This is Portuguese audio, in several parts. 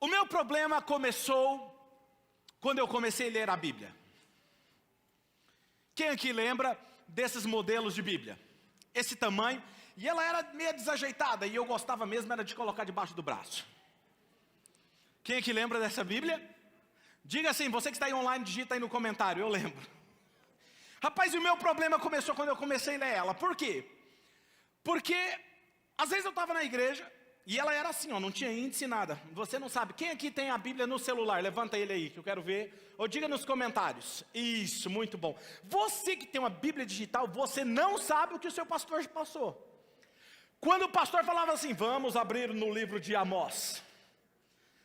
meu problema começou quando eu comecei a ler a Bíblia. Quem aqui lembra desses modelos de Bíblia? Esse tamanho, e ela era meio desajeitada, e eu gostava mesmo era de colocar debaixo do braço. Quem aqui lembra dessa Bíblia? Diga assim, você que está aí online, digita aí no comentário, eu lembro. Rapaz, o meu problema começou quando eu comecei a ler ela. Por quê? Porque, às vezes eu estava na igreja, e ela era assim, ó, não tinha índice, nada. Você não sabe. Quem aqui tem a Bíblia no celular? Levanta ele aí, que eu quero ver. Ou diga nos comentários. Isso, muito bom. Você que tem uma Bíblia digital, você não sabe o que o seu pastor passou. Quando o pastor falava assim, vamos abrir no livro de Amós.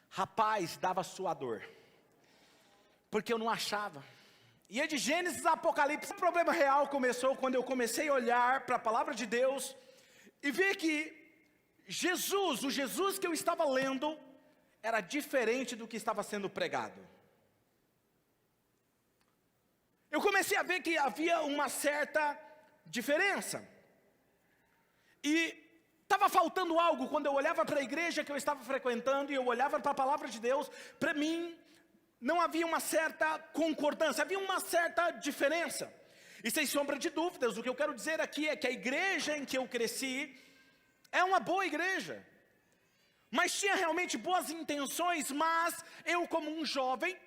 Rapaz, dava suador. Porque eu não achava. E é de Gênesis a Apocalipse. O problema real começou quando eu comecei a olhar para a palavra de Deus e ver que Jesus, o Jesus que eu estava lendo, era diferente do que estava sendo pregado. Eu comecei a ver que havia uma certa diferença. E estava faltando algo quando eu olhava para a igreja que eu estava frequentando e eu olhava para a palavra de Deus. Para mim, não havia uma certa concordância, havia uma certa diferença. E sem sombra de dúvidas, o que eu quero dizer aqui é que a igreja em que eu cresci é uma boa igreja. Mas tinha realmente boas intenções, mas eu como um jovem,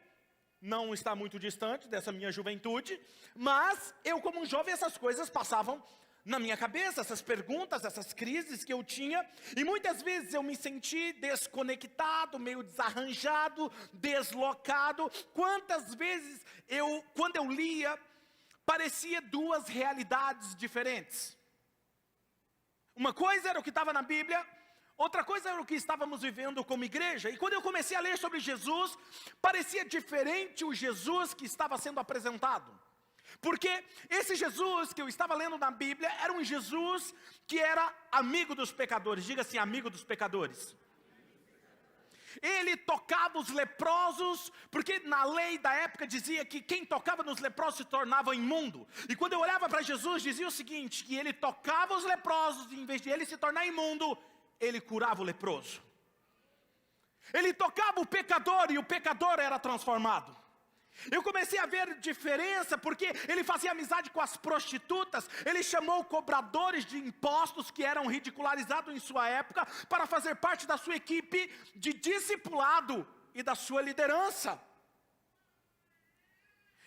não está muito distante dessa minha juventude, mas eu como um jovem essas coisas passavam na minha cabeça, essas perguntas, essas crises que eu tinha, e muitas vezes eu me senti desconectado, meio desarranjado, deslocado. Quantas vezes quando eu lia, parecia duas realidades diferentes. Uma coisa era o que estava na Bíblia, outra coisa era o que estávamos vivendo como igreja. E quando eu comecei a ler sobre Jesus, parecia diferente o Jesus que estava sendo apresentado. Porque esse Jesus que eu estava lendo na Bíblia era um Jesus que era amigo dos pecadores. Diga assim, amigo dos pecadores. Ele tocava os leprosos, porque na lei da época dizia que quem tocava nos leprosos se tornava imundo. E quando eu olhava para Jesus, dizia o seguinte, que ele tocava os leprosos e em vez de ele se tornar imundo, ele curava o leproso. Ele tocava o pecador e o pecador era transformado. Eu comecei a ver diferença porque ele fazia amizade com as prostitutas. Ele chamou cobradores de impostos que eram ridicularizados em sua época para fazer parte da sua equipe de discipulado e da sua liderança.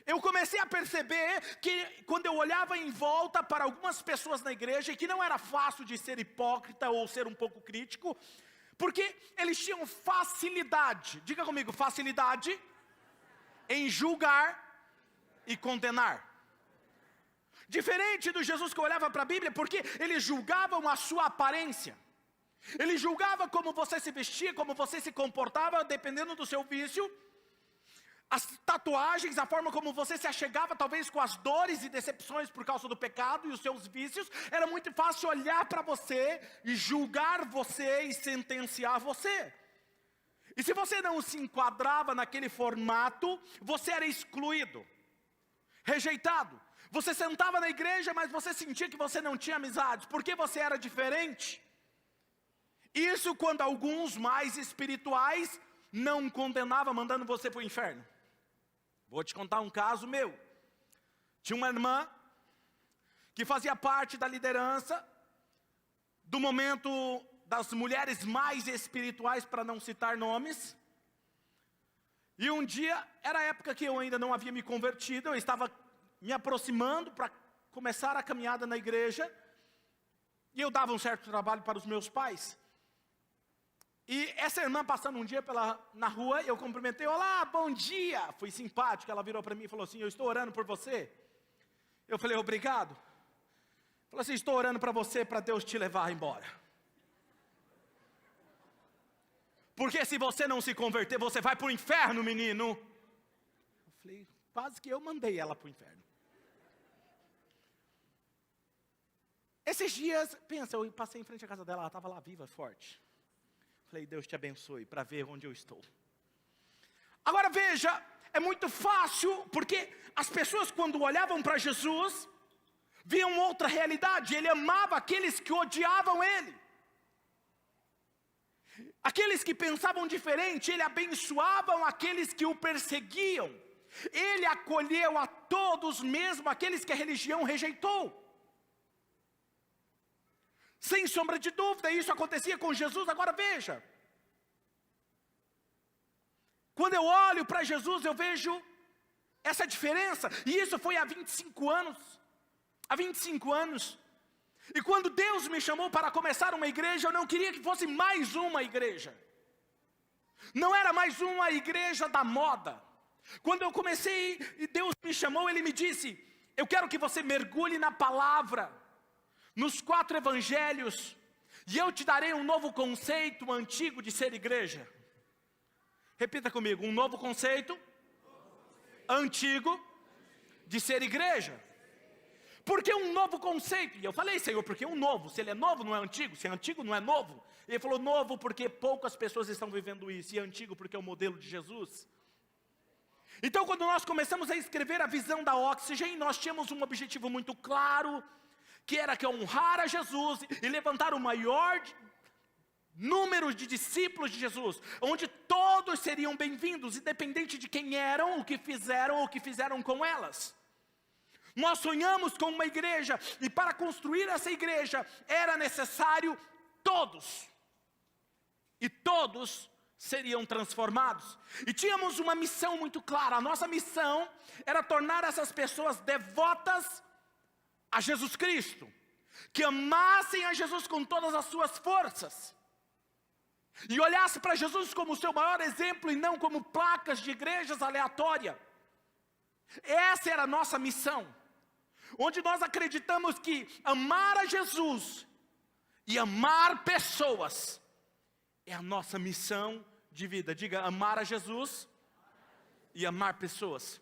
Eu comecei a perceber que quando eu olhava em volta para algumas pessoas na igreja, que não era fácil de ser hipócrita ou ser um pouco crítico, porque eles tinham facilidade, diga comigo, facilidade em julgar e condenar. Diferente do Jesus que eu olhava para a Bíblia, porque eles julgavam a sua aparência. Ele julgava como você se vestia, como você se comportava, dependendo do seu vício. As tatuagens, a forma como você se achegava, talvez com as dores e decepções por causa do pecado e os seus vícios. Era muito fácil olhar para você e julgar você e sentenciar você. E se você não se enquadrava naquele formato, você era excluído, rejeitado. Você sentava na igreja, mas você sentia que você não tinha amizades, porque você era diferente. Isso quando alguns mais espirituais não condenavam, mandando você para o inferno. Vou te contar um caso meu. Tinha uma irmã que fazia parte da liderança do momento das mulheres mais espirituais, para não citar nomes. E um dia, era a época que eu ainda não havia me convertido, eu estava me aproximando para começar a caminhada na igreja, e eu dava um certo trabalho para os meus pais. E essa irmã passando um dia na rua, eu cumprimentei, olá, bom dia, fui simpático, ela virou para mim e falou assim, eu estou orando por você. Eu falei, obrigado. Falou assim, estou orando para você, para Deus te levar embora. Porque se você não se converter, você vai para o inferno, menino. Eu falei, quase que eu mandei ela para o inferno. Esses dias, pensa, eu passei em frente à casa dela, ela estava lá viva, forte. Falei, Deus te abençoe, para ver onde eu estou. Agora veja, é muito fácil, porque as pessoas quando olhavam para Jesus, viam outra realidade. Ele amava aqueles que odiavam ele. Aqueles que pensavam diferente, ele abençoava aqueles que o perseguiam. Ele acolheu a todos, mesmo aqueles que a religião rejeitou. Sem sombra de dúvida, isso acontecia com Jesus. Agora veja, quando eu olho para Jesus, eu vejo essa diferença. E isso foi há 25 anos. Há 25 anos. E quando Deus me chamou para começar uma igreja, eu não queria que fosse mais uma igreja. Não era mais uma igreja da moda. Quando eu comecei e Deus me chamou, Ele me disse: eu quero que você mergulhe na palavra, nos 4 evangelhos, e eu te darei um novo conceito antigo de ser igreja. Repita comigo: um novo conceito antigo de ser igreja. Por que um novo conceito? E eu falei: Senhor, por que um novo? Se ele é novo, não é antigo. Se é antigo, não é novo. Ele falou: novo porque poucas pessoas estão vivendo isso. E antigo porque é o modelo de Jesus. Então, quando nós começamos a escrever a visão da Oxygen, nós tínhamos um objetivo muito claro, que era que honrar a Jesus e levantar o maior número de discípulos de Jesus, onde todos seriam bem-vindos, independente de quem eram, o que fizeram com elas. Nós sonhamos com uma igreja, e para construir essa igreja, era necessário todos, e todos seriam transformados. E tínhamos uma missão muito clara. A nossa missão era tornar essas pessoas devotas a Jesus Cristo, que amassem a Jesus com todas as suas forças, e olhassem para Jesus como o seu maior exemplo, e não como placas de igrejas aleatórias. Essa era a nossa missão, onde nós acreditamos que amar a Jesus e amar pessoas é a nossa missão de vida. Diga: amar a Jesus e amar pessoas.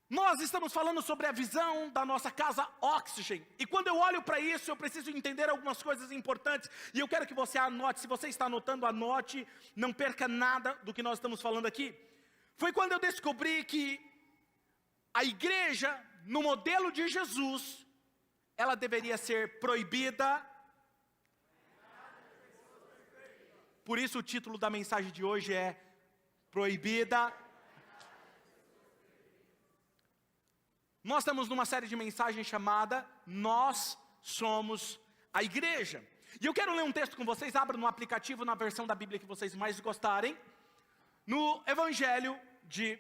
Nós estamos falando sobre a visão da nossa casa Oxygen. E quando eu olho para isso, eu preciso entender algumas coisas importantes. E eu quero que você anote. Se você está anotando, anote. Não perca nada do que nós estamos falando aqui. Foi quando eu descobri que a igreja, no modelo de Jesus, ela deveria ser proibida. Por isso o título da mensagem de hoje é Proibida. Nós estamos numa série de mensagens chamada Nós Somos a Igreja. E eu quero ler um texto com vocês. Abra no aplicativo, na versão da Bíblia que vocês mais gostarem. No Evangelho de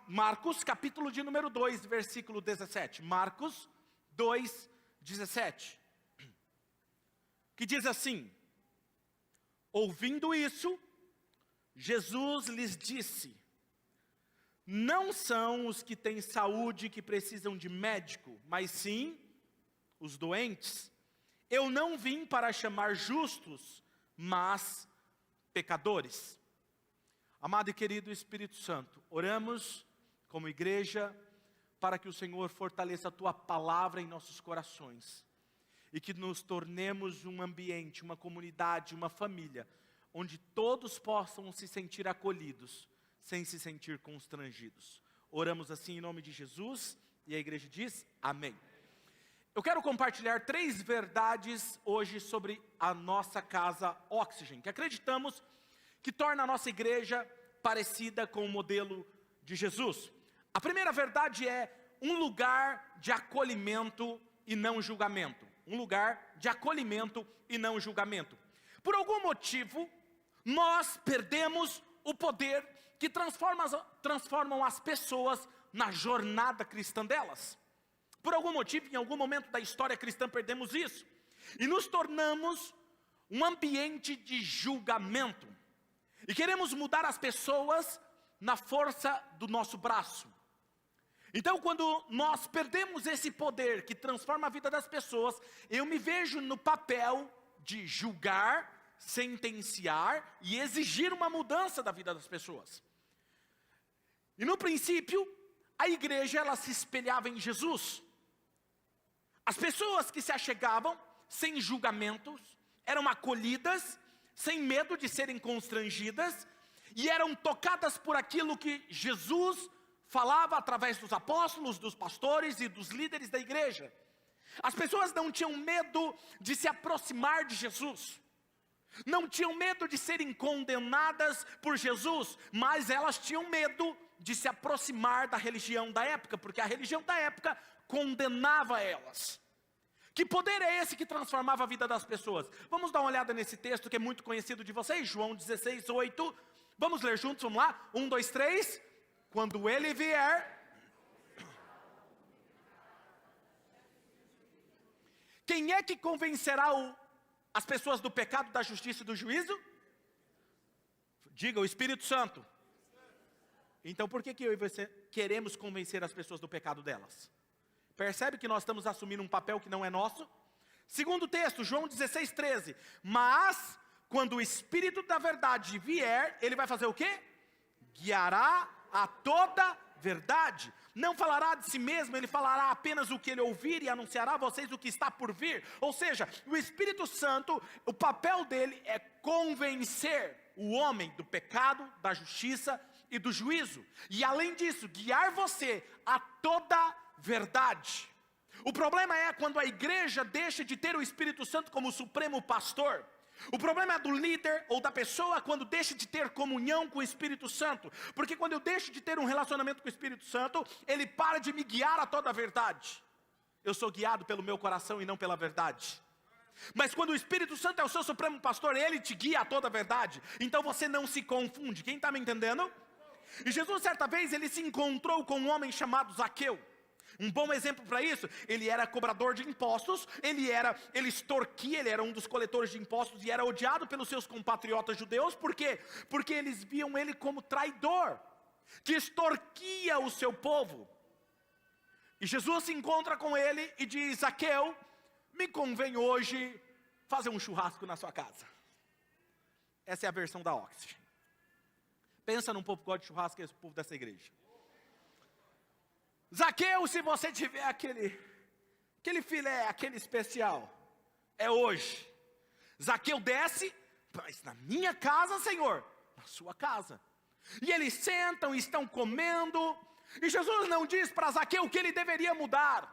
Marcos, capítulo de número 2, versículo 17. Marcos 2, 17. Que diz assim: ouvindo isso, Jesus lhes disse: não são os que têm saúde que precisam de médico, mas sim os doentes. Eu não vim para chamar justos, mas pecadores. Amado e querido Espírito Santo, oramos como igreja para que o Senhor fortaleça a Tua palavra em nossos corações, e que nos tornemos um ambiente, uma comunidade, uma família, onde todos possam se sentir acolhidos, sem se sentir constrangidos. Oramos assim em nome de Jesus, e a igreja diz amém. Eu quero compartilhar 3 verdades hoje sobre a nossa casa Oxygen, que acreditamos que torna a nossa igreja parecida com o modelo de Jesus. A primeira verdade é um lugar de acolhimento e não julgamento. Um lugar de acolhimento e não julgamento. Por algum motivo, nós perdemos o poder que transformam as pessoas na jornada cristã delas. Por algum motivo, em algum momento da história cristã, perdemos isso. E nos tornamos um ambiente de julgamento. E queremos mudar as pessoas na força do nosso braço. Então, quando nós perdemos esse poder que transforma a vida das pessoas, eu me vejo no papel de julgar, sentenciar e exigir uma mudança da vida das pessoas. E no princípio, a igreja ela se espelhava em Jesus. As pessoas que se achegavam sem julgamentos, eram acolhidas, sem medo de serem constrangidas, e eram tocadas por aquilo que Jesus falava através dos apóstolos, dos pastores e dos líderes da igreja. As pessoas não tinham medo de se aproximar de Jesus. não tinham medo de serem condenadas por Jesus, mas elas tinham medo de se aproximar da religião da época, porque a religião da época condenava elas. Que poder é esse que transformava a vida das pessoas? Vamos dar uma olhada nesse texto que é muito conhecido de vocês, João 16, 8. Vamos ler juntos, vamos lá? 1, 2, 3. Quando ele vier, quem é que convencerá as pessoas do pecado, da justiça e do juízo? Diga, o Espírito Santo. Então por que eu e você queremos convencer as pessoas do pecado delas? Percebe que nós estamos assumindo um papel que não é nosso? Segundo texto, João 16, 13. Mas, quando o Espírito da verdade vier, ele vai fazer o quê? Guiará a toda verdade. Não falará de si mesmo, ele falará apenas o que ele ouvir e anunciará a vocês o que está por vir. Ou seja, o Espírito Santo, o papel dele é convencer o homem do pecado, da justiça e do juízo. E além disso, guiar você a toda verdade. O problema é quando a igreja deixa de ter o Espírito Santo como supremo pastor. O problema é do líder ou da pessoa quando deixa de ter comunhão com o Espírito Santo. Porque quando eu deixo de ter um relacionamento com o Espírito Santo, ele para de me guiar a toda a verdade. Eu sou guiado pelo meu coração e não pela verdade. Mas quando o Espírito Santo é o seu supremo pastor, ele te guia a toda a verdade. Então você não se confunde. Quem está me entendendo? E Jesus certa vez ele se encontrou com um homem chamado Zaqueu. Um bom exemplo para isso, ele era cobrador de impostos, ele extorquia, ele era um dos coletores de impostos e era odiado pelos seus compatriotas judeus. Por quê? Porque eles viam ele como traidor, que extorquia o seu povo. E Jesus se encontra com ele e diz: Zaqueu, me convém hoje fazer um churrasco na sua casa. Essa é a versão da Oxygen. Pensa num povo que gosta de churrasco, esse povo dessa igreja. Zaqueu, se você tiver aquele filé, aquele especial, é hoje. Zaqueu desce, mas na minha casa, Senhor, na sua casa. E eles sentam e estão comendo, e Jesus não diz para Zaqueu o que ele deveria mudar.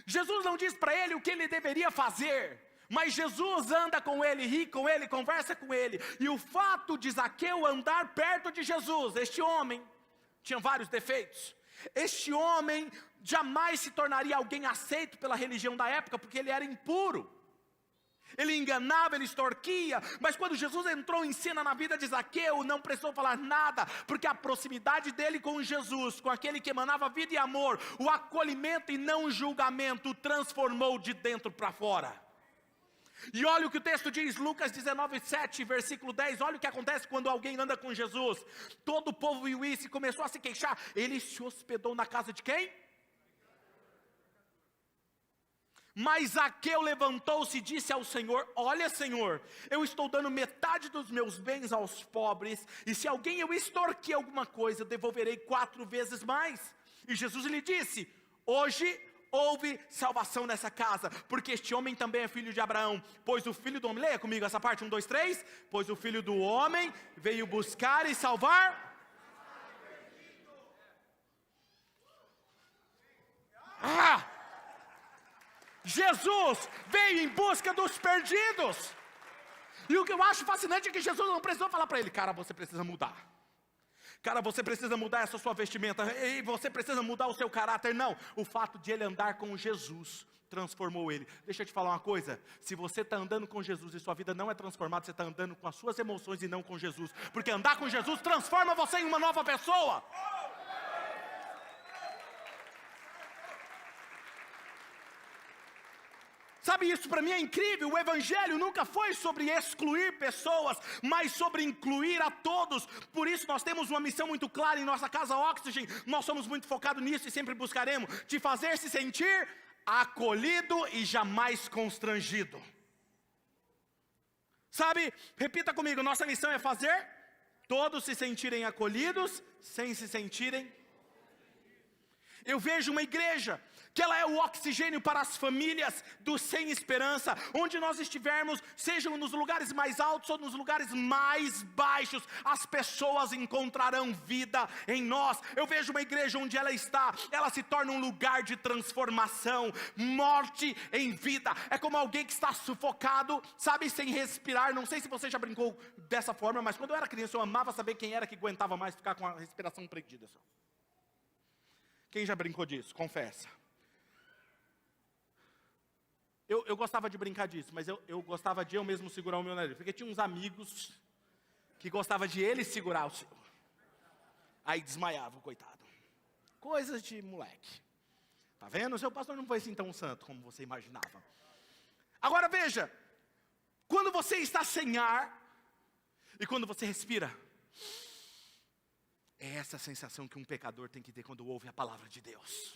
Jesus não diz para ele o que ele deveria fazer. Mas Jesus anda com ele, ri com ele, conversa com ele. E o fato de Zaqueu andar perto de Jesus, este homem tinha vários defeitos. Este homem jamais se tornaria alguém aceito pela religião da época, porque ele era impuro. Ele enganava, ele extorquia. Mas quando Jesus entrou em cena na vida de Zaqueu, não precisou falar nada, porque a proximidade dele com Jesus, com aquele que emanava vida e amor, o acolhimento e não o julgamento, o transformou de dentro para fora. E olha o que o texto diz, Lucas 19, 7, versículo 10, olha o que acontece quando alguém anda com Jesus. Todo o povo viu isso e começou a se queixar. Ele se hospedou na casa de quem? Mas Zaqueu levantou-se e disse ao Senhor: olha, Senhor, eu estou dando metade dos meus bens aos pobres, e se alguém eu extorquir alguma coisa, devolverei 4 vezes mais. E Jesus lhe disse: hoje houve salvação nessa casa, porque este homem também é filho de Abraão, pois o filho do homem, leia comigo essa parte, 1, 2, 3, pois o filho do homem veio buscar e salvar. Jesus veio em busca dos perdidos. E o que eu acho fascinante é que Jesus não precisou falar para ele: cara, você precisa mudar. Cara, você precisa mudar essa sua vestimenta, e você precisa mudar o seu caráter. Não, o fato de ele andar com Jesus transformou ele. Deixa eu te falar uma coisa: se você está andando com Jesus e sua vida não é transformada, você está andando com as suas emoções e não com Jesus. Porque andar com Jesus transforma você em uma nova pessoa. Sabe, isso para mim é incrível. O evangelho nunca foi sobre excluir pessoas, mas sobre incluir a todos. Por isso nós temos uma missão muito clara em nossa casa Oxygen. Nós somos muito focados nisso e sempre buscaremos te fazer se sentir acolhido e jamais constrangido. Sabe, repita comigo, nossa missão é fazer todos se sentirem acolhidos sem se sentirem. Eu vejo uma igreja que ela é o oxigênio para as famílias do sem esperança. Onde nós estivermos, sejam nos lugares mais altos ou nos lugares mais baixos, as pessoas encontrarão vida em nós. Eu vejo uma igreja onde ela está, ela se torna um lugar de transformação, morte em vida. É como alguém que está sufocado, sabe, sem respirar. Não sei se você já brincou dessa forma, mas quando eu era criança eu amava saber quem era que aguentava mais ficar com a respiração prendida só. Quem já brincou disso? Confessa. Eu gostava de brincar disso, mas eu gostava de eu mesmo segurar o meu nariz. Porque tinha uns amigos que gostavam de ele segurar o seu. Aí desmaiava, coitado. Coisas de moleque. Tá vendo? O seu pastor não foi assim tão santo como você imaginava. Agora veja. Quando você está sem ar, e quando você respira, é essa sensação que um pecador tem que ter quando ouve a palavra de Deus.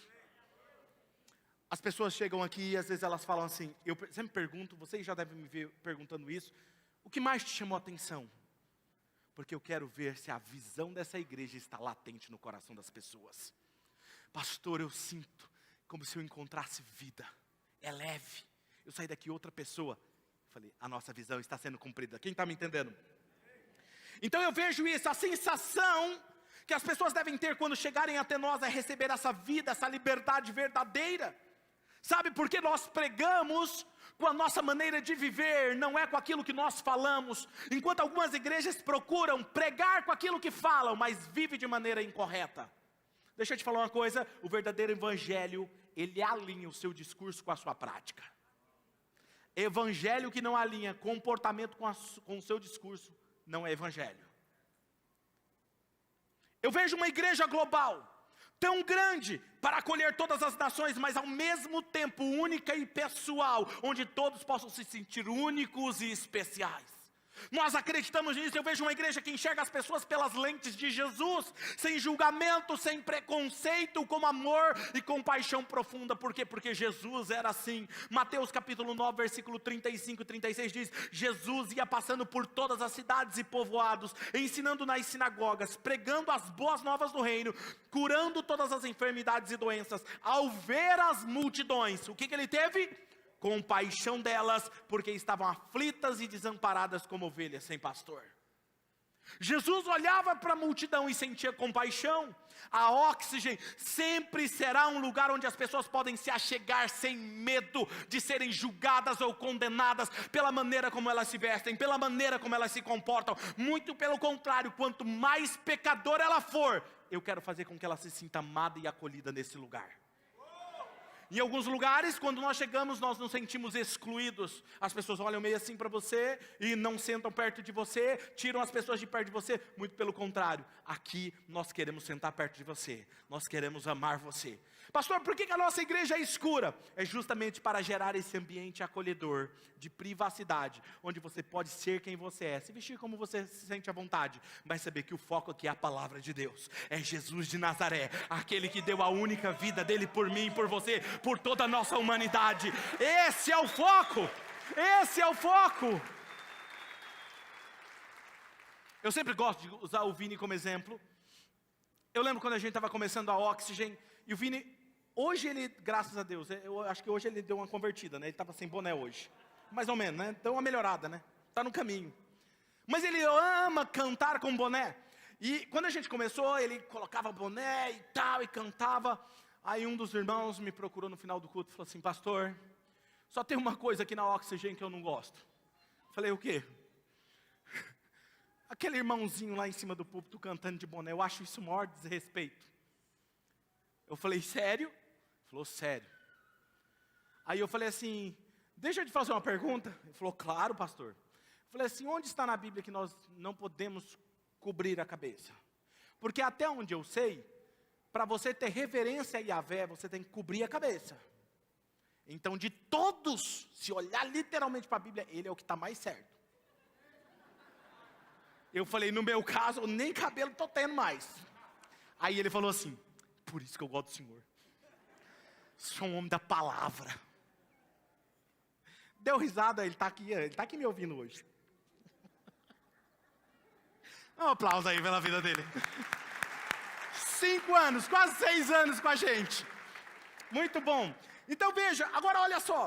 As pessoas chegam aqui e às vezes elas falam assim, eu sempre pergunto, vocês já devem me ver perguntando isso, o que mais te chamou a atenção? Porque eu quero ver se a visão dessa igreja está latente no coração das pessoas. Pastor, eu sinto como se eu encontrasse vida, é leve, eu saí daqui outra pessoa. Falei, a nossa visão está sendo cumprida, quem está me entendendo? Então eu vejo isso, a sensação que as pessoas devem ter quando chegarem até nós é receber essa vida, essa liberdade verdadeira. Sabe, porque nós pregamos com a nossa maneira de viver, não é com aquilo que nós falamos. Enquanto algumas igrejas procuram pregar com aquilo que falam, mas vive de maneira incorreta. Deixa eu te falar uma coisa, o verdadeiro evangelho, ele alinha o seu discurso com a sua prática. Evangelho que não alinha comportamento com o seu discurso, não é evangelho. Eu vejo uma igreja global, tão grande para acolher todas as nações, mas ao mesmo tempo única e pessoal, onde todos possam se sentir únicos e especiais. Nós acreditamos nisso. Eu vejo uma igreja que enxerga as pessoas pelas lentes de Jesus, sem julgamento, sem preconceito, com amor e compaixão profunda. Por quê? Porque Jesus era assim. Mateus capítulo 9, versículo 35 e 36 diz, Jesus ia passando por todas as cidades e povoados, ensinando nas sinagogas, pregando as boas novas do reino, curando todas as enfermidades e doenças. Ao ver as multidões, o que ele teve? Compaixão delas, porque estavam aflitas e desamparadas como ovelhas sem pastor. Jesus olhava para a multidão e sentia compaixão. A Oxygen sempre será um lugar onde as pessoas podem se achegar sem medo de serem julgadas ou condenadas pela maneira como elas se vestem, pela maneira como elas se comportam. Muito pelo contrário, quanto mais pecadora ela for, eu quero fazer com que ela se sinta amada e acolhida nesse lugar. Em alguns lugares, quando nós chegamos, nós nos sentimos excluídos. As pessoas olham meio assim para você e não sentam perto de você, tiram as pessoas de perto de você. Muito pelo contrário, aqui nós queremos sentar perto de você, nós queremos amar você. Pastor, por que a nossa igreja é escura? É justamente para gerar esse ambiente acolhedor, de privacidade, onde você pode ser quem você é, se vestir como você se sente à vontade, mas saber que o foco aqui é a palavra de Deus, é Jesus de Nazaré, aquele que deu a única vida dele por mim e por você, por toda a nossa humanidade. Esse é o foco, esse é o foco. Eu sempre gosto de usar o Vini como exemplo. Eu lembro quando a gente estava começando a Oxygen, e o Vini, hoje ele, graças a Deus, eu acho que hoje ele deu uma convertida, né? Ele estava sem boné hoje, mais ou menos, né? Deu uma melhorada, né? Está no caminho. Mas ele ama cantar com boné. E quando a gente começou, ele colocava boné e tal, e cantava. Aí um dos irmãos me procurou no final do culto e falou assim, pastor, só tem uma coisa aqui na Oxygen que eu não gosto. Falei, o quê? Aquele irmãozinho lá em cima do púlpito cantando de boné, eu acho isso o maior desrespeito. Eu falei, sério? Ele falou, sério. Aí eu falei assim, deixa eu te fazer uma pergunta. Ele falou, claro, pastor. Eu falei assim, onde está na Bíblia que nós não podemos cobrir a cabeça? Porque até onde eu sei, para você ter reverência a Yahvé, você tem que cobrir a cabeça. Então de todos, se olhar literalmente para a Bíblia, ele é o que está mais certo. Eu falei, no meu caso, nem cabelo estou tendo mais. Aí ele falou assim, por isso que eu gosto do Senhor. Sou um homem da palavra. Deu risada, ele está aqui me ouvindo hoje. Um aplauso aí pela vida dele. 5 anos, quase 6 anos com a gente. Muito bom. Então veja, agora olha só.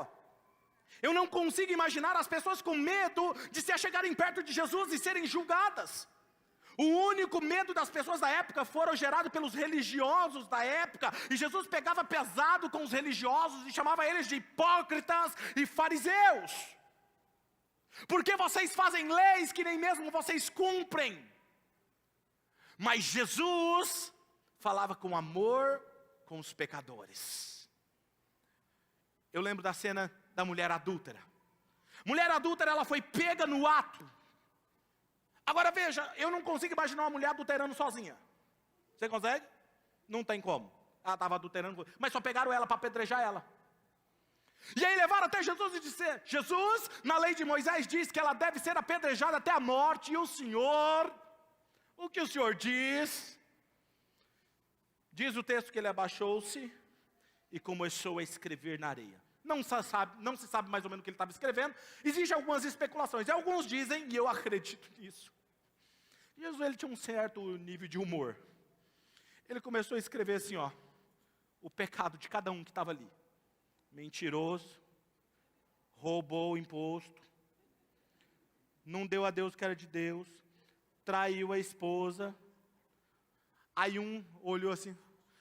Eu não consigo imaginar as pessoas com medo de se achegarem perto de Jesus e serem julgadas. O único medo das pessoas da época foram gerados pelos religiosos da época. E Jesus pegava pesado com os religiosos e chamava eles de hipócritas e fariseus. Porque vocês fazem leis que nem mesmo vocês cumprem. Mas Jesus falava com amor com os pecadores. Eu lembro da cena da mulher adúltera. Mulher adúltera, ela foi pega no ato. Agora veja, eu não consigo imaginar uma mulher adulterando sozinha. Você consegue? Não tem como. Ela estava adulterando, mas só pegaram ela para apedrejar ela. E aí levaram até Jesus e disseram: Jesus, na lei de Moisés diz que ela deve ser apedrejada até a morte. E o Senhor, o que o Senhor diz? Diz o texto que ele abaixou-se e começou a escrever na areia. Não se sabe mais ou menos o que ele estava escrevendo. Existem algumas especulações. E alguns dizem, e eu acredito nisso, Jesus, ele tinha um certo nível de humor. Ele começou a escrever assim, ó, o pecado de cada um que estava ali. Mentiroso, roubou o imposto, não deu a Deus o que era de Deus, traiu a esposa. Aí um olhou assim: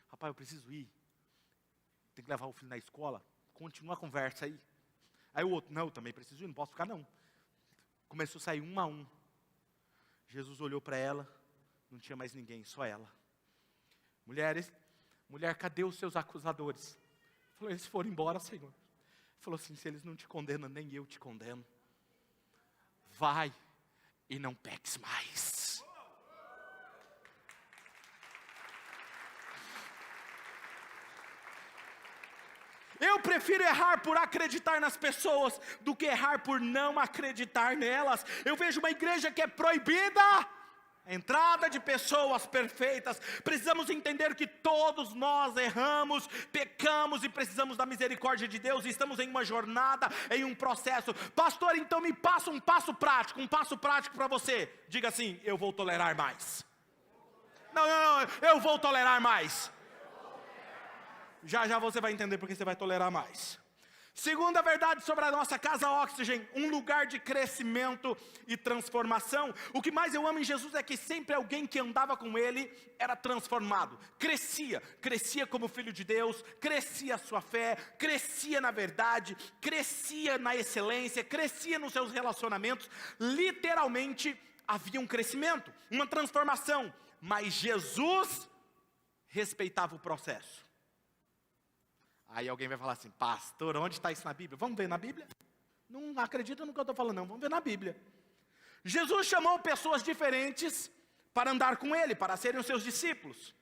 rapaz, eu preciso ir, tem que levar o filho na escola, continua a conversa aí. Aí o outro: não, eu também preciso ir, não posso ficar não. Começou a sair um a um. Jesus olhou para ela, não tinha mais ninguém, só ela. Mulher, cadê os seus acusadores? Falou: eles foram embora, Senhor. Falou assim: se eles não te condenam, nem eu te condeno. Vai e não peques mais. Eu prefiro errar por acreditar nas pessoas do que errar por não acreditar nelas. Eu vejo uma igreja que é proibida a entrada de pessoas perfeitas. Precisamos entender que todos nós erramos, pecamos e precisamos da misericórdia de Deus. E estamos em uma jornada, em um processo. Pastor, então me passa um passo prático para você. Diga assim: eu vou tolerar mais. Não, eu vou tolerar mais. Já você vai entender porque você vai tolerar mais. Segunda verdade sobre a nossa casa Oxygen: um lugar de crescimento e transformação. O que mais eu amo em Jesus é que sempre alguém que andava com Ele era transformado, crescia como filho de Deus, crescia a sua fé, crescia na verdade, crescia na excelência, crescia nos seus relacionamentos. Literalmente havia um crescimento, uma transformação, mas Jesus respeitava o processo. Aí alguém vai falar assim: pastor, onde está isso na Bíblia? Vamos ver na Bíblia? Não acredita no que eu estou falando não, vamos ver na Bíblia. Jesus chamou pessoas diferentes para andar com Ele, para serem os seus discípulos.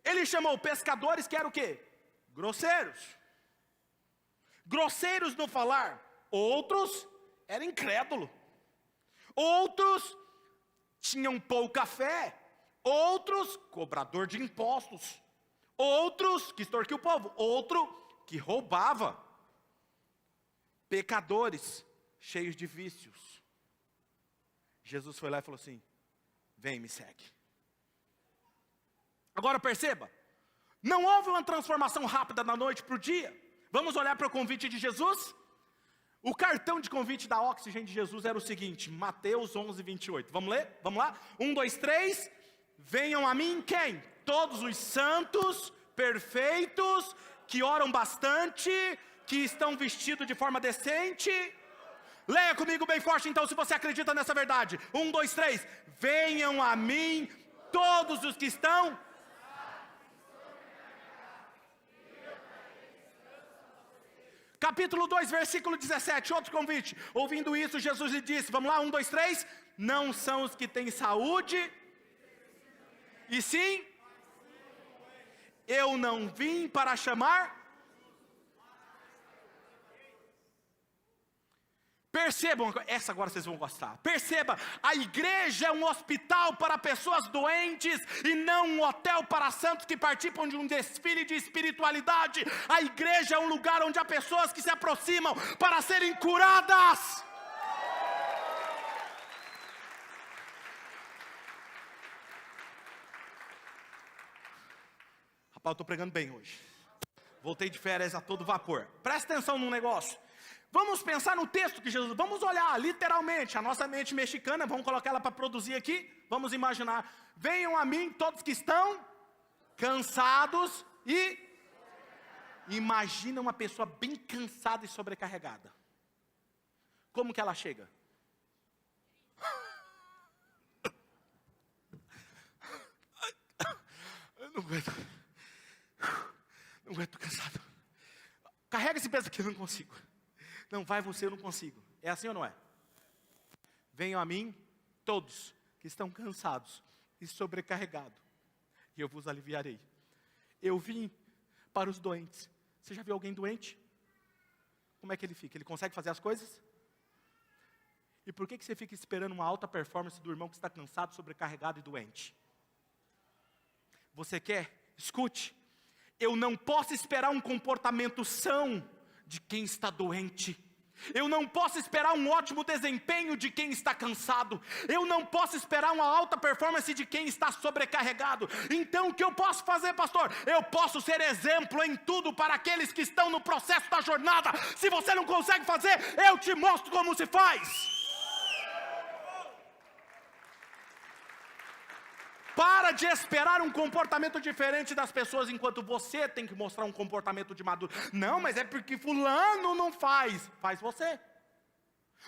Ele chamou pescadores que eram o quê? Grosseiros. Grosseiros no falar. Outros eram incrédulos. Outros tinham pouca fé. Outros, cobrador de impostos. Outros, que extorquiam o povo. Outro, que roubava. Pecadores, cheios de vícios. Jesus foi lá e falou assim: vem, me segue. Agora perceba, não houve uma transformação rápida da noite para o dia. Vamos olhar para o convite de Jesus? O cartão de convite da Oxygen de Jesus era o seguinte: Mateus 11, 28. Vamos ler? Vamos lá? 1, 2, 3. Venham a mim quem? Todos os santos, perfeitos, que oram bastante, que estão vestidos de forma decente. Leia comigo bem forte então, se você acredita nessa verdade. 1, 2, 3. Venham a mim todos os que estão. Capítulo 2, versículo 17, outro convite. Ouvindo isso, Jesus lhe disse, vamos lá, 1, 2, 3. Não são os que têm saúde, e sim, eu não vim para chamar. Percebam, essa agora vocês vão gostar. Perceba, a igreja é um hospital para pessoas doentes e não um hotel para santos que participam de um desfile de espiritualidade. A igreja é um lugar onde há pessoas que se aproximam para serem curadas. Rapaz, eu estou pregando bem hoje. Voltei de férias a todo vapor. Presta atenção num negócio. Vamos pensar no texto que Jesus... Vamos olhar literalmente a nossa mente mexicana. Vamos colocar ela para produzir aqui. Vamos imaginar. Venham a mim todos que estão cansados e... Imagina uma pessoa bem cansada e sobrecarregada. Como que ela chega? Eu não aguento. Não aguento, cansado. Carrega esse peso aqui, eu não consigo. Não, vai você, eu não consigo. É assim ou não é? Venham a mim todos que estão cansados e sobrecarregados, e eu vos aliviarei. Eu vim para os doentes. Você já viu alguém doente? Como é que ele fica? Ele consegue fazer as coisas? E por que você fica esperando uma alta performance do irmão que está cansado, sobrecarregado e doente? Você quer? Escute. Eu não posso esperar um comportamento são de quem está doente. Eu não posso esperar um ótimo desempenho de quem está cansado. Eu não posso esperar uma alta performance de quem está sobrecarregado. Então o que eu posso fazer, pastor? Eu posso ser exemplo em tudo para aqueles que estão no processo da jornada. Se você não consegue fazer, eu te mostro como se faz. Para de esperar um comportamento diferente das pessoas, enquanto você tem que mostrar um comportamento de maduro. Não, mas é porque fulano não faz. Faz você.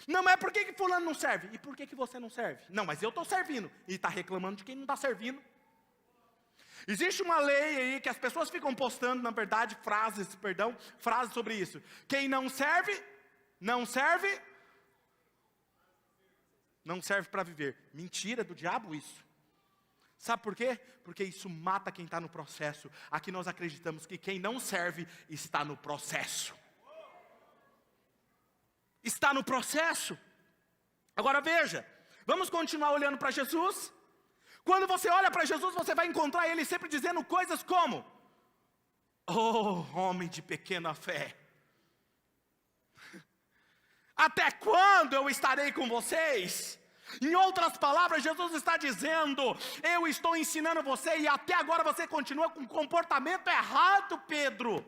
Não, mas é porque que fulano não serve. E por que você não serve? Não, mas eu estou servindo. E está reclamando de quem não está servindo. Existe uma lei aí que as pessoas ficam postando, na verdade, frases sobre isso. Quem não serve para viver. Mentira do diabo isso. Sabe por quê? Porque isso mata quem está no processo. Aqui nós acreditamos que quem não serve está no processo. Está no processo. Agora veja, vamos continuar olhando para Jesus. Quando você olha para Jesus, você vai encontrar Ele sempre dizendo coisas como: oh, homem de pequena fé, até quando eu estarei com vocês? Em outras palavras, Jesus está dizendo: eu estou ensinando você e até agora você continua com comportamento errado, Pedro.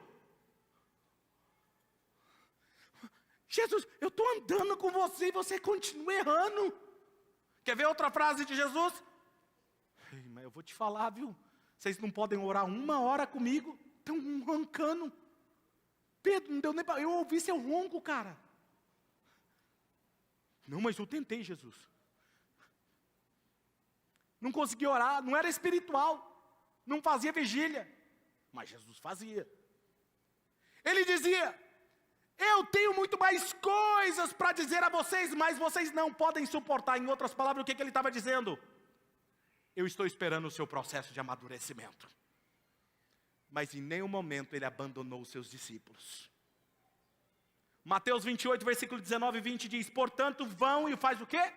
Jesus, eu estou andando com você e você continua errando. Quer ver outra frase de Jesus? Mas eu vou te falar, viu? Vocês não podem orar 1 hora comigo, estão roncando. Pedro, não deu nem para... Eu ouvi seu ronco, cara. Não, mas eu tentei, Jesus. Não conseguia orar, não era espiritual, não fazia vigília, mas Jesus fazia. Ele dizia: eu tenho muito mais coisas para dizer a vocês, mas vocês não podem suportar. Em outras palavras, o que ele estava dizendo? Eu estou esperando o seu processo de amadurecimento. Mas em nenhum momento ele abandonou os seus discípulos. Mateus 28, versículo 19 e 20 diz: portanto, vão e faz o quê?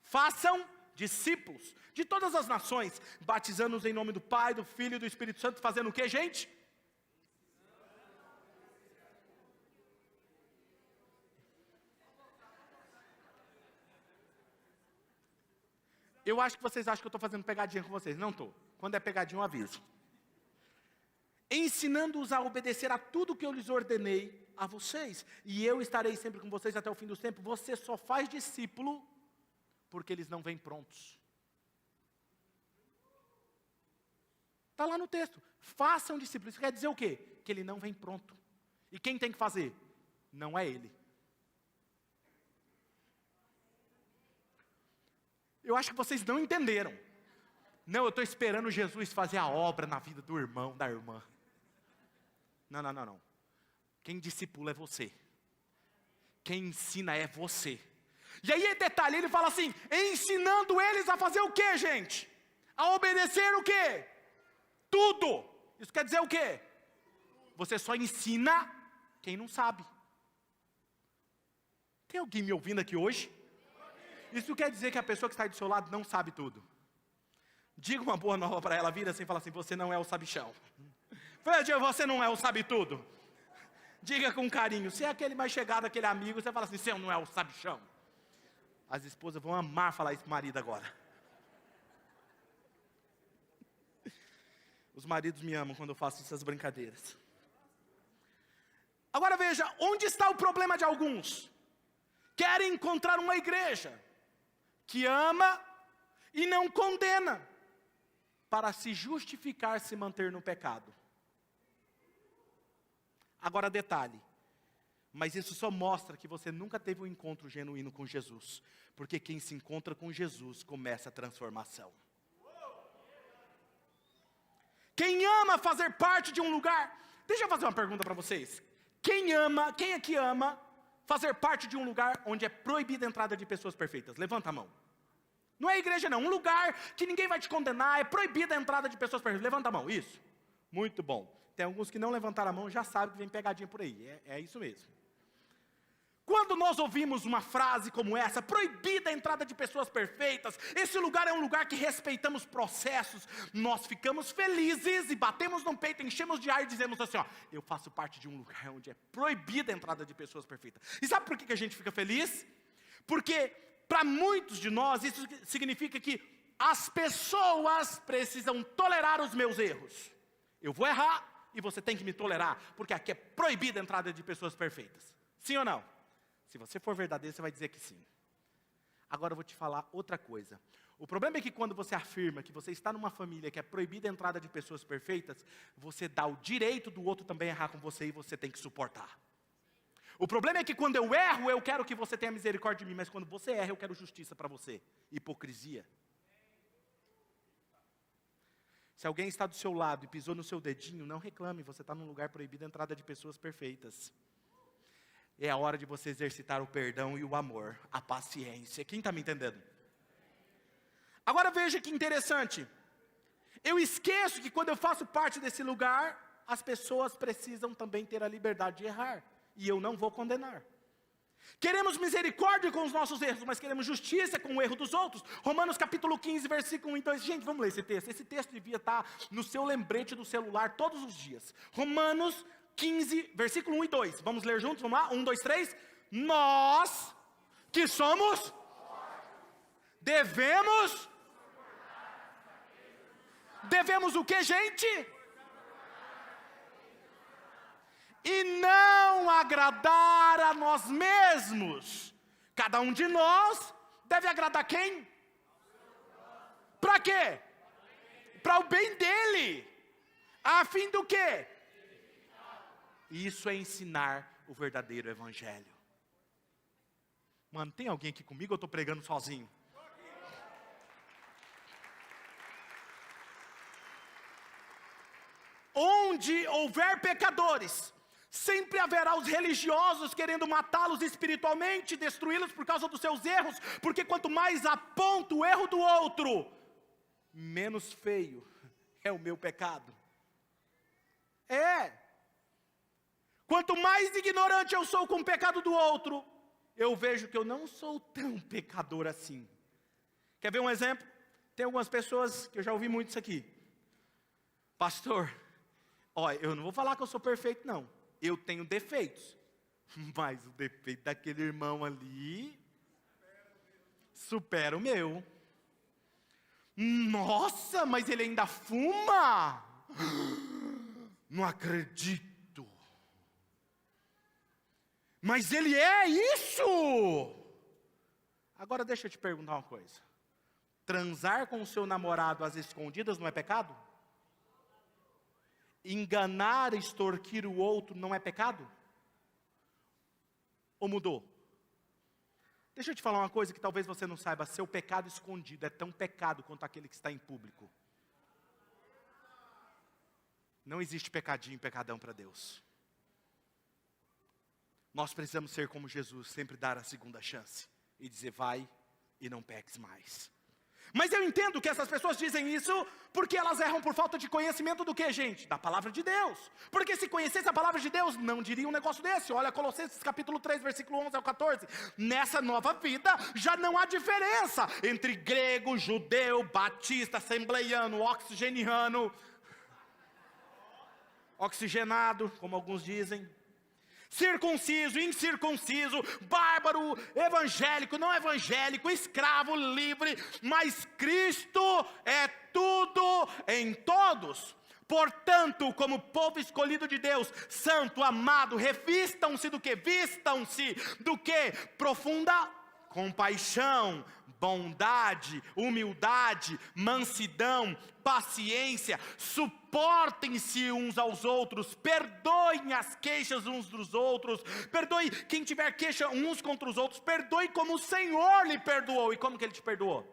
Façam discípulos de todas as nações, batizando-os em nome do Pai, do Filho e do Espírito Santo, fazendo o quê, gente? Eu acho que vocês acham que eu estou fazendo pegadinha com vocês. Não estou. Quando é pegadinha, eu aviso. Ensinando-os a obedecer a tudo que eu lhes ordenei a vocês. E eu estarei sempre com vocês até o fim dos tempos. Você só faz discípulo porque eles não vêm prontos. Está lá no texto. Façam discípulos. Isso quer dizer o quê? Que ele não vem pronto. E quem tem que fazer? Não é ele. Eu acho que vocês não entenderam. Não, eu estou esperando Jesus fazer a obra na vida do irmão, da irmã. Não. Quem discipula é você. Quem ensina é você. E aí, detalhe, ele fala assim: ensinando eles a fazer o quê, gente? A obedecer o quê? Tudo. Isso quer dizer o quê? Você só ensina quem não sabe. Tem alguém me ouvindo aqui hoje? Isso quer dizer que a pessoa que está aí do seu lado não sabe tudo. Diga uma boa nova para ela, vira assim e fala assim: você não é o sabichão. Você não é o sabe tudo. Diga com carinho. Se é aquele mais chegado, aquele amigo, você fala assim: você não é o sabichão. As esposas vão amar falar isso para o marido agora. Os maridos me amam quando eu faço essas brincadeiras. Agora veja, onde está o problema de alguns? Querem encontrar uma igreja que ama e não condena, para se justificar se manter no pecado. Agora detalhe, mas isso só mostra que você nunca teve um encontro genuíno com Jesus, porque quem se encontra com Jesus começa a transformação. Quem ama fazer parte de um lugar, deixa eu fazer uma pergunta para vocês. Quem aqui ama fazer parte de um lugar onde é proibida a entrada de pessoas perfeitas? Levanta a mão. Não é igreja não, um lugar que ninguém vai te condenar, é proibida a entrada de pessoas perfeitas. Levanta a mão, isso. Muito bom. Tem alguns que não levantaram a mão, já sabem que vem pegadinha por aí, é isso mesmo. Quando nós ouvimos uma frase como essa, proibida a entrada de pessoas perfeitas, esse lugar é um lugar que respeitamos processos, nós ficamos felizes e batemos no peito, enchemos de ar e dizemos assim, ó, eu faço parte de um lugar onde é proibida a entrada de pessoas perfeitas. E sabe por que a gente fica feliz? Porque para muitos de nós isso significa que as pessoas precisam tolerar os meus erros. Eu vou errar e você tem que me tolerar, porque aqui é proibida a entrada de pessoas perfeitas. Sim ou não? Se você for verdadeiro, você vai dizer que sim. Agora eu vou te falar outra coisa. O problema é que quando você afirma que você está numa família que é proibida a entrada de pessoas perfeitas, você dá o direito do outro também errar com você e você tem que suportar. O problema é que quando eu erro, eu quero que você tenha misericórdia de mim, mas quando você erra, eu quero justiça para você. Hipocrisia. Se alguém está do seu lado e pisou no seu dedinho, não reclame, você está num lugar proibido a entrada de pessoas perfeitas. É a hora de você exercitar o perdão e o amor, a paciência. Quem está me entendendo? Agora veja que interessante. Eu esqueço que quando eu faço parte desse lugar, as pessoas precisam também ter a liberdade de errar. E eu não vou condenar. Queremos misericórdia com os nossos erros, mas queremos justiça com o erro dos outros. Romanos capítulo 15, versículo 1 e 2. Gente, vamos ler esse texto. Esse texto devia estar no seu lembrete do celular todos os dias. Romanos 15, versículo 1 e 2. Vamos ler juntos? Vamos lá? 1, 2, 3. Nós que somos, devemos o que, gente? E não agradar a nós mesmos. Cada um de nós deve agradar quem? Para quê? Para o bem dele. A fim do quê? Isso é ensinar o verdadeiro evangelho. Mano, tem alguém aqui comigo ou eu estou pregando sozinho? Onde houver pecadores, sempre haverá os religiosos querendo matá-los espiritualmente, destruí-los por causa dos seus erros, porque quanto mais aponto o erro do outro, menos feio é o meu pecado. Quanto mais ignorante eu sou com o pecado do outro, eu vejo que eu não sou tão pecador assim. Quer ver um exemplo? Tem algumas pessoas, que eu já ouvi muito isso aqui. Pastor, olha, eu não vou falar que eu sou perfeito não. Eu tenho defeitos. Mas o defeito daquele irmão ali supera o meu. Nossa, mas ele ainda fuma? Não acredito. Mas ele é isso! Agora deixa eu te perguntar uma coisa. Transar com o seu namorado às escondidas não é pecado? Enganar, extorquir o outro não é pecado? Ou mudou? Deixa eu te falar uma coisa que talvez você não saiba. Seu pecado escondido é tão pecado quanto aquele que está em público. Não existe pecadinho e pecadão para Deus. Nós precisamos ser como Jesus, sempre dar a segunda chance. E dizer, vai e não peques mais. Mas eu entendo que essas pessoas dizem isso porque elas erram por falta de conhecimento do que, gente? Da palavra de Deus. Porque se conhecesse a palavra de Deus, não diria um negócio desse. Olha Colossenses capítulo 3, versículo 11 ao 14. Nessa nova vida, já não há diferença entre grego, judeu, batista, assembleiano, oxigenado, como alguns dizem. Circunciso, incircunciso, bárbaro, evangélico, não evangélico, escravo, livre, mas Cristo é tudo em todos. Portanto, como povo escolhido de Deus, santo, amado, revistam-se do que? Vistam-se do que? Profunda compaixão, bondade, humildade, mansidão, paciência, suportem-se uns aos outros, perdoem as queixas uns dos outros, perdoe quem tiver queixa uns contra os outros, perdoe como o Senhor lhe perdoou. E como que Ele te perdoou?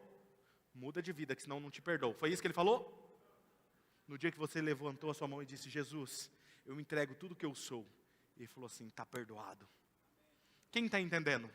Muda de vida, que senão não te perdoou. Foi isso que Ele falou? No dia que você levantou a sua mão e disse, Jesus, eu entrego tudo que eu sou. Ele falou assim, está perdoado. Quem está entendendo?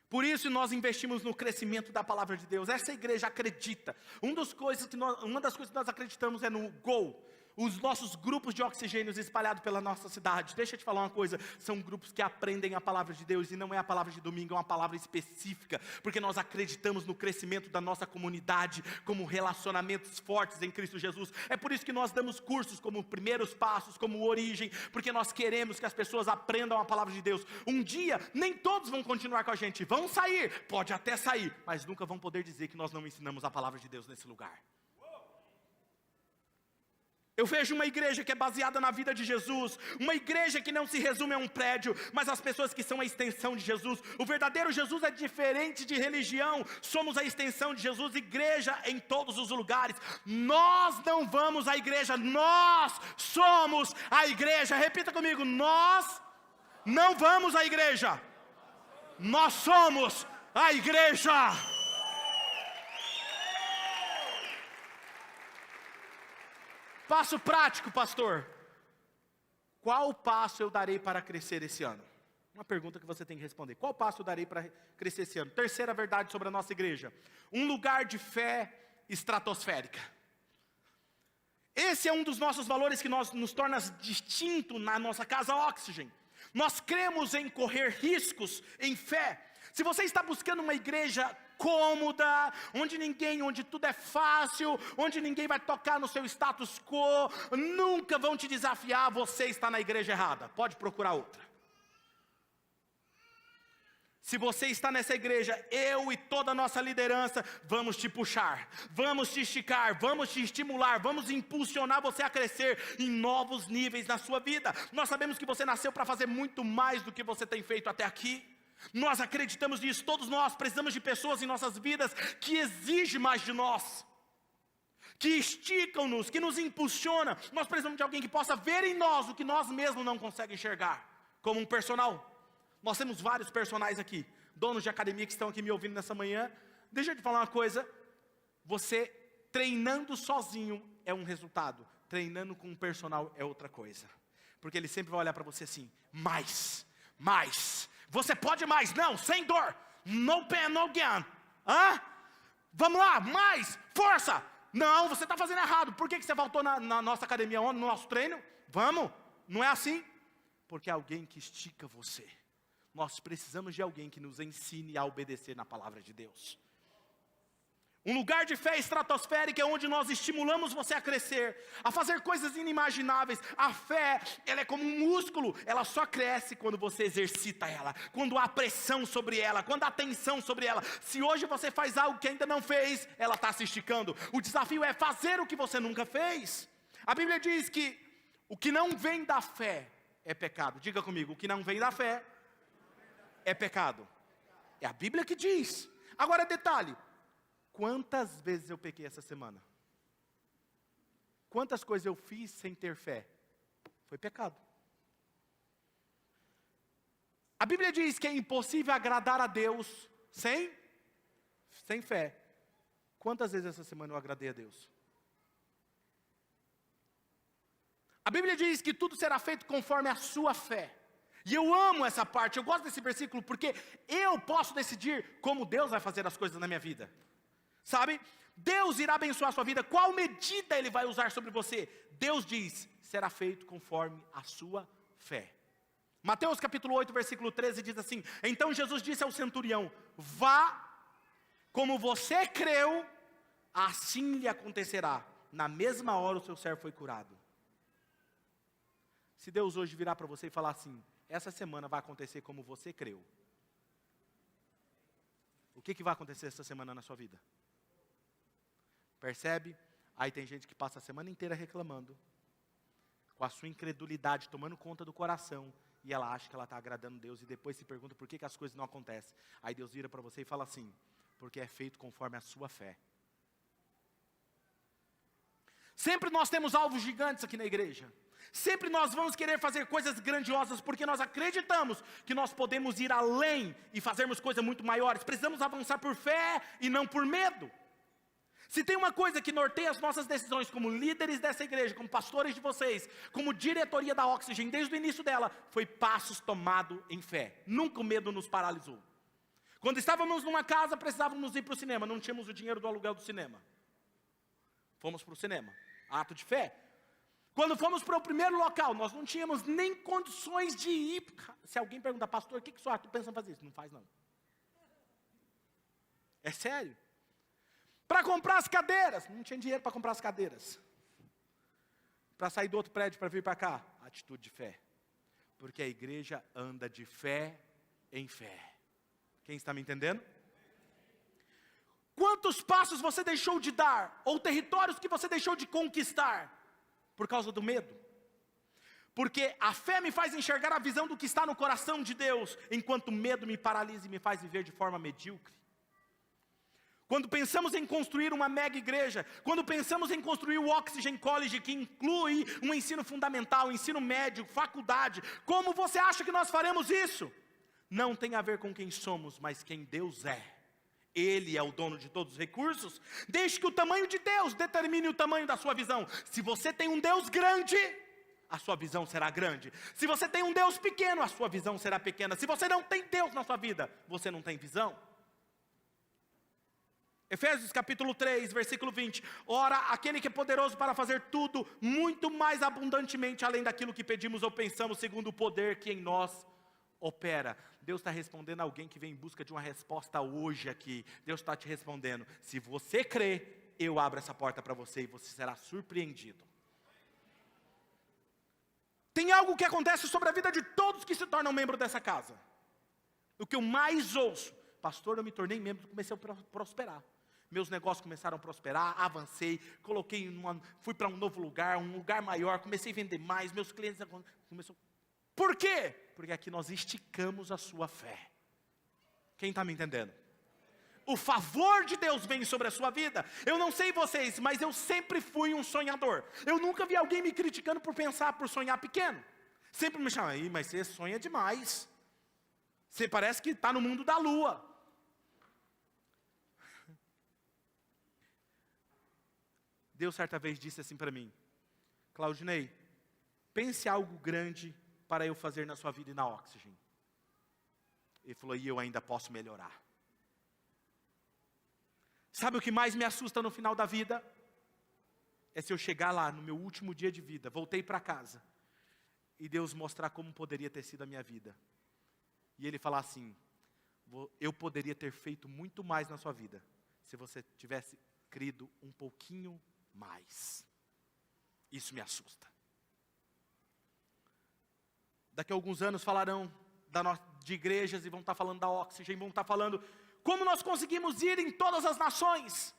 Por isso nós investimos no crescimento da palavra de Deus. Essa igreja acredita. Uma das coisas que nós acreditamos é no GO. Os nossos grupos de oxigênios espalhados pela nossa cidade. Deixa eu te falar uma coisa. São grupos que aprendem a palavra de Deus. E não é a palavra de domingo, é uma palavra específica. Porque nós acreditamos no crescimento da nossa comunidade. Como relacionamentos fortes em Cristo Jesus. É por isso que nós damos cursos como Primeiros Passos, como Origem. Porque nós queremos que as pessoas aprendam a palavra de Deus. Um dia, nem todos vão continuar com a gente. Vão sair, pode até sair. Mas nunca vão poder dizer que nós não ensinamos a palavra de Deus nesse lugar. Eu vejo uma igreja que é baseada na vida de Jesus, uma igreja que não se resume a um prédio, mas as pessoas que são a extensão de Jesus. O verdadeiro Jesus é diferente de religião, somos a extensão de Jesus, igreja em todos os lugares. Nós não vamos à igreja, nós somos a igreja. Repita comigo, nós não vamos à igreja, nós somos a igreja. Passo prático, pastor. Qual passo eu darei para crescer esse ano? Uma pergunta que você tem que responder. Qual passo eu darei para crescer esse ano? Terceira verdade sobre a nossa igreja. Um lugar de fé estratosférica. Esse é um dos nossos valores que nos torna distinto na nossa casa Oxygen. Nós cremos em correr riscos em fé. Se você está buscando uma igreja cômoda, onde tudo é fácil, onde ninguém vai tocar no seu status quo, nunca vão te desafiar, você está na igreja errada, pode procurar outra. Se você está nessa igreja, eu e toda a nossa liderança, vamos te puxar, vamos te esticar, vamos te estimular, vamos impulsionar você a crescer em novos níveis na sua vida. Nós sabemos que você nasceu para fazer muito mais do que você tem feito até aqui. Nós acreditamos nisso, todos nós precisamos de pessoas em nossas vidas que exigem mais de nós, que esticam-nos, que nos impulsionam. Nós precisamos de alguém que possa ver em nós o que nós mesmos não conseguimos enxergar, como um personal. Nós temos vários personagens aqui, donos de academia que estão aqui me ouvindo nessa manhã. Deixa eu te falar uma coisa, você treinando sozinho é um resultado, treinando com um personal é outra coisa, porque ele sempre vai olhar para você assim, mais, você pode mais, não, sem dor, no pain, no gain, vamos lá, mais, força, não, você está fazendo errado, por que você voltou na nossa academia, no nosso treino? Vamos, não é assim, porque é alguém que estica você. Nós precisamos de alguém que nos ensine a obedecer na palavra de Deus. Um lugar de fé estratosférica é onde nós estimulamos você a crescer, a fazer coisas inimagináveis. A fé, ela é como um músculo, ela só cresce quando você exercita ela, quando há pressão sobre ela, quando há tensão sobre ela. Se hoje você faz algo que ainda não fez, ela está se esticando. O desafio é fazer o que você nunca fez. A Bíblia diz que o que não vem da fé é pecado. Diga comigo, o que não vem da fé é pecado. É a Bíblia que diz. Agora detalhe, quantas vezes eu pequei essa semana? Quantas coisas eu fiz sem ter fé? Foi pecado. A Bíblia diz que é impossível agradar a Deus sem fé. Quantas vezes essa semana eu agradei a Deus? A Bíblia diz que tudo será feito conforme a sua fé. E eu amo essa parte, eu gosto desse versículo, porque eu posso decidir como Deus vai fazer as coisas na minha vida. Sabe? Deus irá abençoar a sua vida. Qual medida Ele vai usar sobre você? Deus diz, será feito conforme a sua fé. Mateus capítulo 8, versículo 13 diz assim: então Jesus disse ao centurião, vá, como você creu, assim lhe acontecerá. Na mesma hora o seu servo foi curado. Se Deus hoje virar para você e falar assim, essa semana vai acontecer como você creu, o que vai acontecer essa semana na sua vida? Percebe? Aí tem gente que passa a semana inteira reclamando, com a sua incredulidade tomando conta do coração, e ela acha que ela está agradando Deus, e depois se pergunta por que as coisas não acontecem. Aí Deus vira para você e fala assim, porque é feito conforme a sua fé. Sempre nós temos alvos gigantes aqui na igreja. Sempre nós vamos querer fazer coisas grandiosas, porque nós acreditamos que nós podemos ir além e fazermos coisas muito maiores. Precisamos avançar por fé e não por medo. Se tem uma coisa que norteia as nossas decisões como líderes dessa igreja, como pastores de vocês, como diretoria da Oxygen, desde o início dela, foi passos tomados em fé. Nunca o medo nos paralisou. Quando estávamos numa casa, precisávamos ir para o cinema, não tínhamos o dinheiro do aluguel do cinema. Fomos para o cinema, ato de fé. Quando fomos para o primeiro local, nós não tínhamos nem condições de ir. Se alguém perguntar, pastor, o que o senhor está pensando em fazer isso? Não faz não. É sério. Para comprar as cadeiras, não tinha dinheiro para comprar as cadeiras. Para sair do outro prédio para vir para cá, atitude de fé. Porque a igreja anda de fé em fé. Quem está me entendendo? Quantos passos você deixou de dar, ou territórios que você deixou de conquistar, por causa do medo? Porque a fé me faz enxergar a visão do que está no coração de Deus, enquanto o medo me paralisa e me faz viver de forma medíocre. Quando pensamos em construir uma mega igreja, quando pensamos em construir o Oxygen College, que inclui um ensino fundamental, ensino médio, faculdade, como você acha que nós faremos isso? Não tem a ver com quem somos, mas quem Deus é. Ele é o dono de todos os recursos. Deixe que o tamanho de Deus determine o tamanho da sua visão. Se você tem um Deus grande, a sua visão será grande. Se você tem um Deus pequeno, a sua visão será pequena. Se você não tem Deus na sua vida, você não tem visão. Efésios capítulo 3, versículo 20. Ora, aquele que é poderoso para fazer tudo, muito mais abundantemente, além daquilo que pedimos ou pensamos, segundo o poder que em nós opera. Deus está respondendo a alguém que vem em busca de uma resposta hoje aqui. Deus está te respondendo, se você crê, eu abro essa porta para você e você será surpreendido. Tem algo que acontece sobre a vida de todos que se tornam membro dessa casa. O que eu mais ouço, pastor, eu me tornei membro, comecei a prosperar. Meus negócios começaram a prosperar, avancei, fui para um novo lugar, um lugar maior, comecei a vender mais, meus clientes começaram. Por quê? Porque aqui nós esticamos a sua fé. Quem está me entendendo? O favor de Deus vem sobre a sua vida. Eu não sei vocês, mas eu sempre fui um sonhador. Eu nunca vi alguém me criticando por sonhar pequeno. Sempre me chamam, mas você sonha demais. Você parece que está no mundo da lua. Deus certa vez disse assim para mim, Claudinei, pense algo grande para eu fazer na sua vida e na Oxygen. Ele falou, e eu ainda posso melhorar. Sabe o que mais me assusta no final da vida? É se eu chegar lá no meu último dia de vida, voltei para casa, e Deus mostrar como poderia ter sido a minha vida. E Ele falar assim, eu poderia ter feito muito mais na sua vida, se você tivesse crido um pouquinho mais. Isso me assusta. Daqui a alguns anos falarão de igrejas e vão estar falando da Oxygen, vão estar falando como nós conseguimos ir em todas as nações,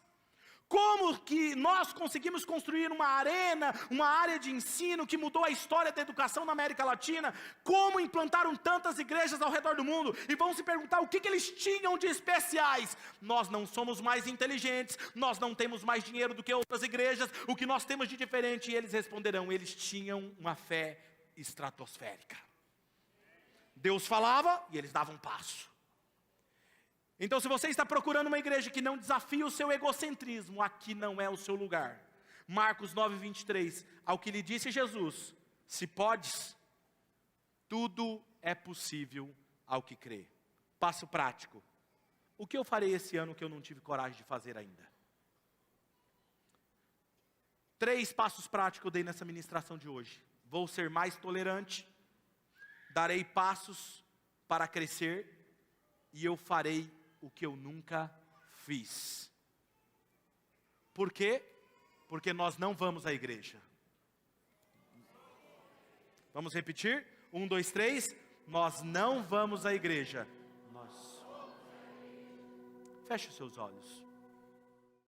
como que nós conseguimos construir uma arena, uma área de ensino que mudou a história da educação na América Latina, como implantaram tantas igrejas ao redor do mundo, e vão se perguntar o que eles tinham de especiais. Nós não somos mais inteligentes, nós não temos mais dinheiro do que outras igrejas, o que nós temos de diferente? E eles responderão, eles tinham uma fé estratosférica. Deus falava e eles davam um passo. Então, se você está procurando uma igreja que não desafia o seu egocentrismo, aqui não é o seu lugar. Marcos 9, 23, ao que lhe disse Jesus, se podes, tudo é possível ao que crê. Passo prático. O que eu farei esse ano que eu não tive coragem de fazer ainda? 3 passos práticos eu dei nessa ministração de hoje. Vou ser mais tolerante, darei passos para crescer, e eu farei o que eu nunca fiz. Por quê? Porque nós não vamos à igreja. Vamos repetir? 1, 2, 3. Nós não vamos à igreja. Feche os seus olhos.